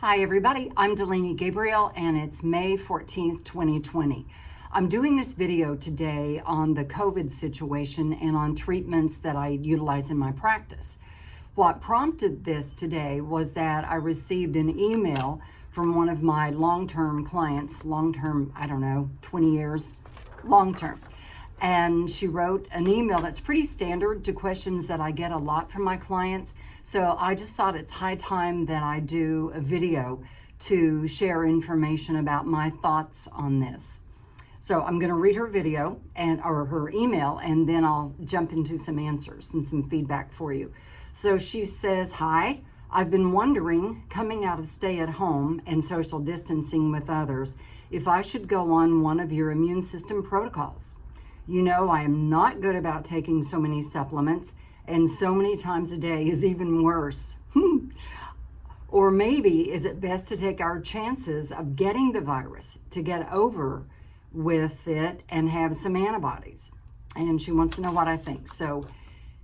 Hi everybody, I'm Gabriel and it's May 14th, 2020. I'm doing this video today on the COVID situation and on treatments that I utilize in my practice. What prompted this today was that I received an email from one of my long-term clients, long-term, 20 years, long-term. And she wrote an email that's pretty standard to questions that I get a lot from my clients. So I just thought it's high time that I do a video to share information about my thoughts on this. So I'm going to read her video or her email, and then I'll jump into some answers and some feedback for you. So she says, "Hi, I've been wondering, coming out of stay at home and social distancing with others, if I should go on one of your immune system protocols. You know, I am not good about taking so many supplements, and so many times a day is even worse. Or maybe is it best to take our chances of getting the virus to get over with it and have some antibodies?" And she wants to know what I think. So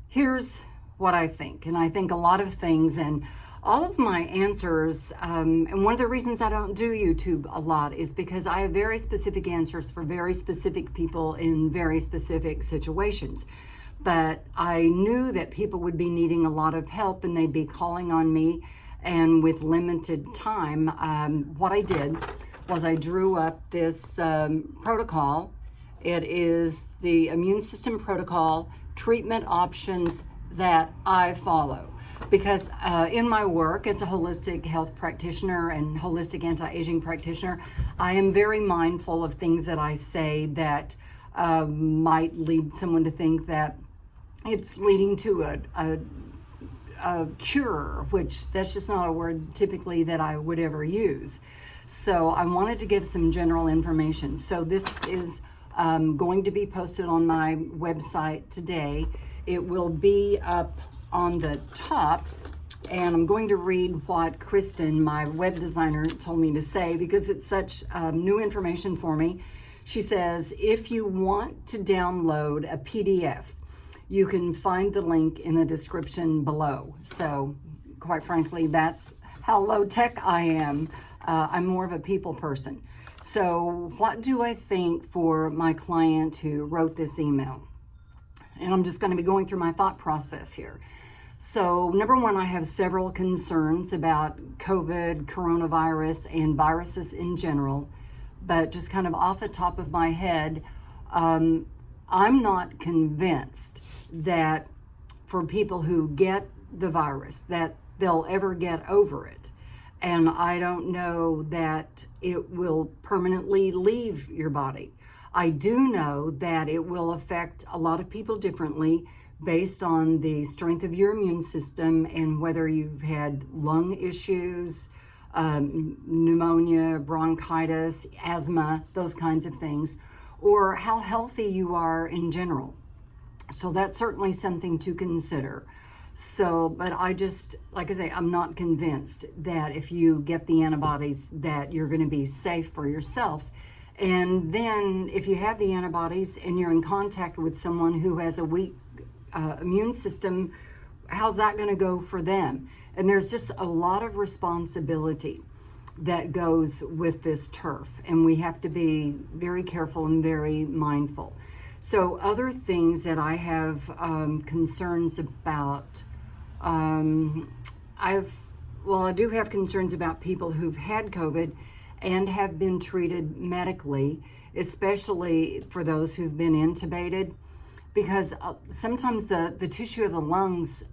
here's what I think. And I think a lot of things, and all of my answers, and one of the reasons I don't do YouTube a lot is because I have very specific answers for very specific people in very specific situations. But I knew that people would be needing a lot of help and they'd be calling on me. And with limited time, what I did was I drew up this protocol. It is the immune system protocol treatment options that I follow. Because in my work as a holistic health practitioner and holistic anti-aging practitioner, I am very mindful of things that I say that might lead someone to think that it's leading to a cure, which that's just not a word typically that I would ever use. So I wanted to give some general information. So this is going to be posted on my website today. It will be up on the top, and I'm going to read what Kristen, my web designer, told me to say because it's such new information for me. She says, if you want to download a PDF, you can find the link in the description below. So quite frankly, that's how low tech I am. I'm more of a people person. So what do I think for my client who wrote this email? And I'm just going to be going through my thought process here. So number one, I have several concerns about COVID, coronavirus, and viruses in general. But just kind of off the top of my head, I'm not convinced that for people who get the virus, that they'll ever get over it. And I don't know that it will permanently leave your body. I do know that it will affect a lot of people differently based on the strength of your immune system and whether you've had lung issues, pneumonia, bronchitis, asthma, those kinds of things, or how healthy you are in general. So that's certainly something to consider. So, but I just, like I say, I'm not convinced that if you get the antibodies that you're going to be safe for yourself. And then if you have the antibodies and you're in contact with someone who has a weak immune system, how's that going to go for them? And there's just a lot of responsibility that goes with this turf, and we have to be very careful and very mindful. So other things that I have concerns about, I do have concerns about people who've had COVID and have been treated medically, especially for those who've been intubated, because sometimes the tissue of the lungs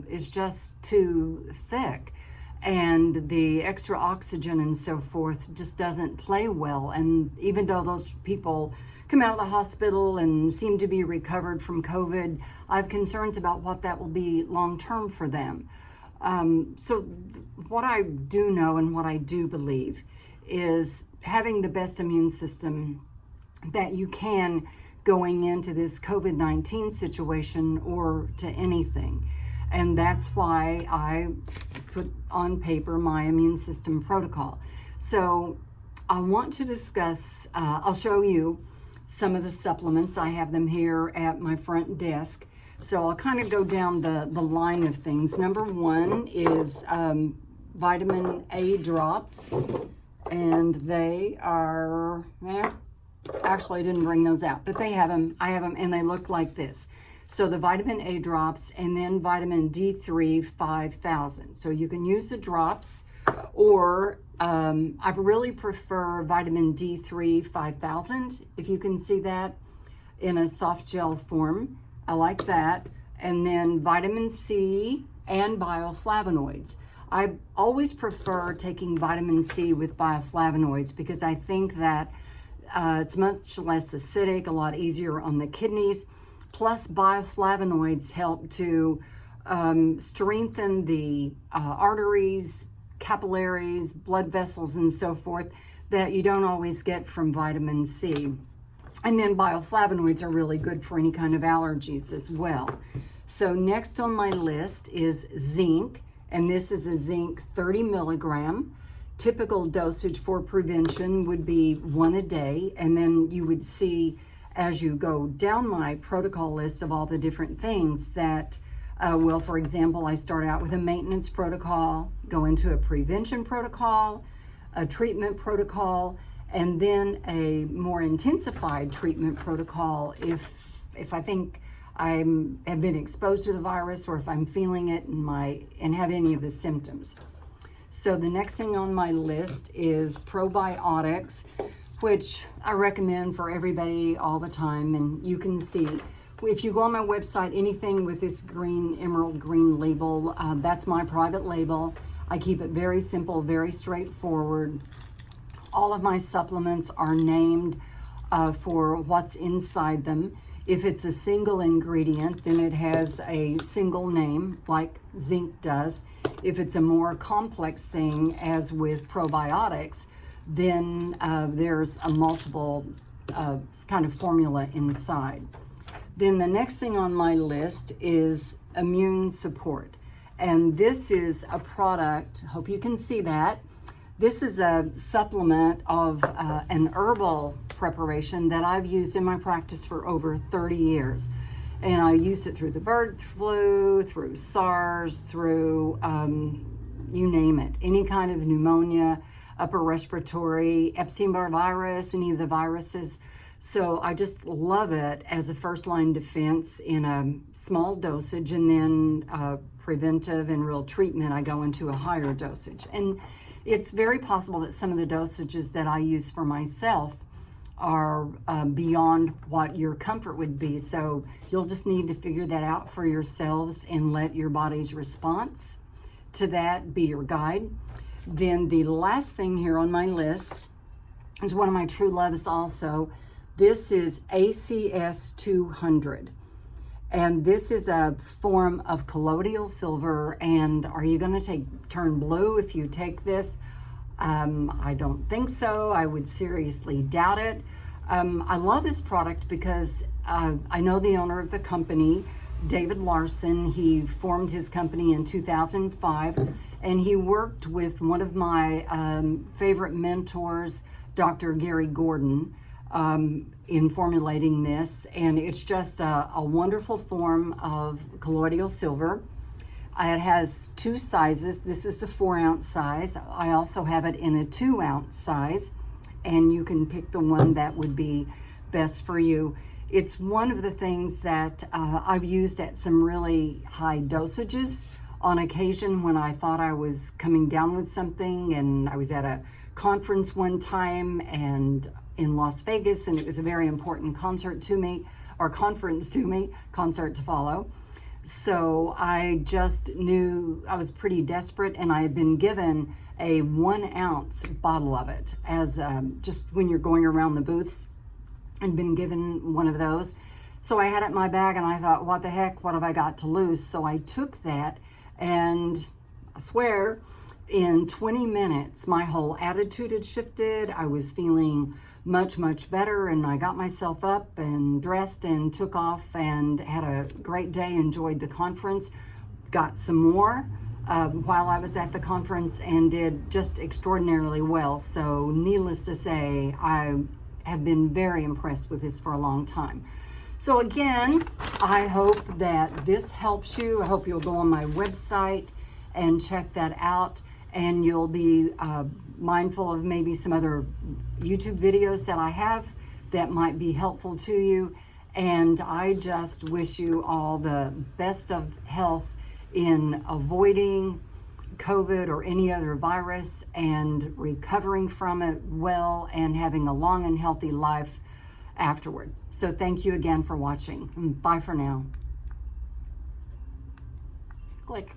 is just too thick, and the extra oxygen and so forth just doesn't play well. And even though those people come out of the hospital and seem to be recovered from COVID, I have concerns about what that will be long-term for them. So what I do know and what I do believe is having the best immune system that you can going into this COVID-19 situation or to anything. And that's why I put on paper my immune system protocol. So I want to discuss, I'll show you some of the supplements. I have them here at my front desk. So I'll kind of go down the line of things. Number one is vitamin A drops, and they are, actually I didn't bring those out, but they have them, I have them, and they look like this. So the vitamin A drops, and then vitamin D3 5000. So you can use the drops, or I really prefer vitamin D3 5000, if you can see that, in a soft gel form. I like that. And then vitamin C and bioflavonoids. I always prefer taking vitamin C with bioflavonoids because I think that it's much less acidic, a lot easier on the kidneys. Plus, bioflavonoids help to strengthen the arteries, capillaries, blood vessels, and so forth that you don't always get from vitamin C. And then bioflavonoids are really good for any kind of allergies as well. So next on my list is zinc, and this is a zinc 30 milligram. Typical dosage for prevention would be 1 a day, and then you would see as you go down my protocol list of all the different things that, well, for example, I start out with a maintenance protocol, go into a prevention protocol, a treatment protocol, and then a more intensified treatment protocol if I think I have been exposed to the virus, or if I'm feeling it and have any of the symptoms. So the next thing on my list is probiotics, which I recommend for everybody all the time. And you can see, if you go on my website, anything with this green, emerald green label, that's my private label. I keep it very simple, very straightforward. All of my supplements are named for what's inside them. If it's a single ingredient, then it has a single name, like zinc does. If it's a more complex thing, as with probiotics, then there's a multiple kind of formula inside. Then the next thing on my list is immune support. And this is a product, hope you can see that. This is a supplement of an herbal preparation that I've used in my practice for over 30 years. And I used it through the bird flu, through SARS, through you name it, any kind of pneumonia, upper respiratory, Epstein-Barr virus, any of the viruses. So I just love it as a first-line defense in a small dosage, and then preventive and real treatment, I go into a higher dosage. And it's very possible that some of the dosages that I use for myself are beyond what your comfort would be. So you'll just need to figure that out for yourselves and let your body's response to that be your guide. Then the last thing here on my list is one of my true loves also. This is ACS 200. And this is a form of colloidal silver. And are you going to turn blue if you take this? I don't think so. I would seriously doubt it. I love this product because I know the owner of the company, David Larson. He formed his company in 2005, and he worked with one of my favorite mentors, Dr. Gary Gordon, in formulating this. And it's just a wonderful form of colloidal silver. It has 2 sizes. This is the 4-ounce size. I also have it in a 2-ounce size, and you can pick the one that would be best for you. It's one of the things that I've used at some really high dosages on occasion when I thought I was coming down with something. And I was at a conference one time and in Las Vegas, and it was a very important concert to me, or conference to me, concert to follow. So I just knew I was pretty desperate, and I had been given a 1-ounce bottle of it as just when you're going around the booths, and been given one of those. So I had it in my bag, and I thought, what the heck, what have I got to lose? So I took that, and I swear, in 20 minutes, my whole attitude had shifted. I was feeling much, much better, and I got myself up and dressed and took off and had a great day, enjoyed the conference, got some more while I was at the conference, and did just extraordinarily well. So needless to say, I have been very impressed with this for a long time. So again, I hope that this helps you. I hope you'll go on my website and check that out. and you'll be mindful of maybe some other YouTube videos that I have that might be helpful to you. And I just wish you all the best of health in avoiding COVID or any other virus and recovering from it well and having a long and healthy life afterward. So thank you again for watching. Bye for now. Click.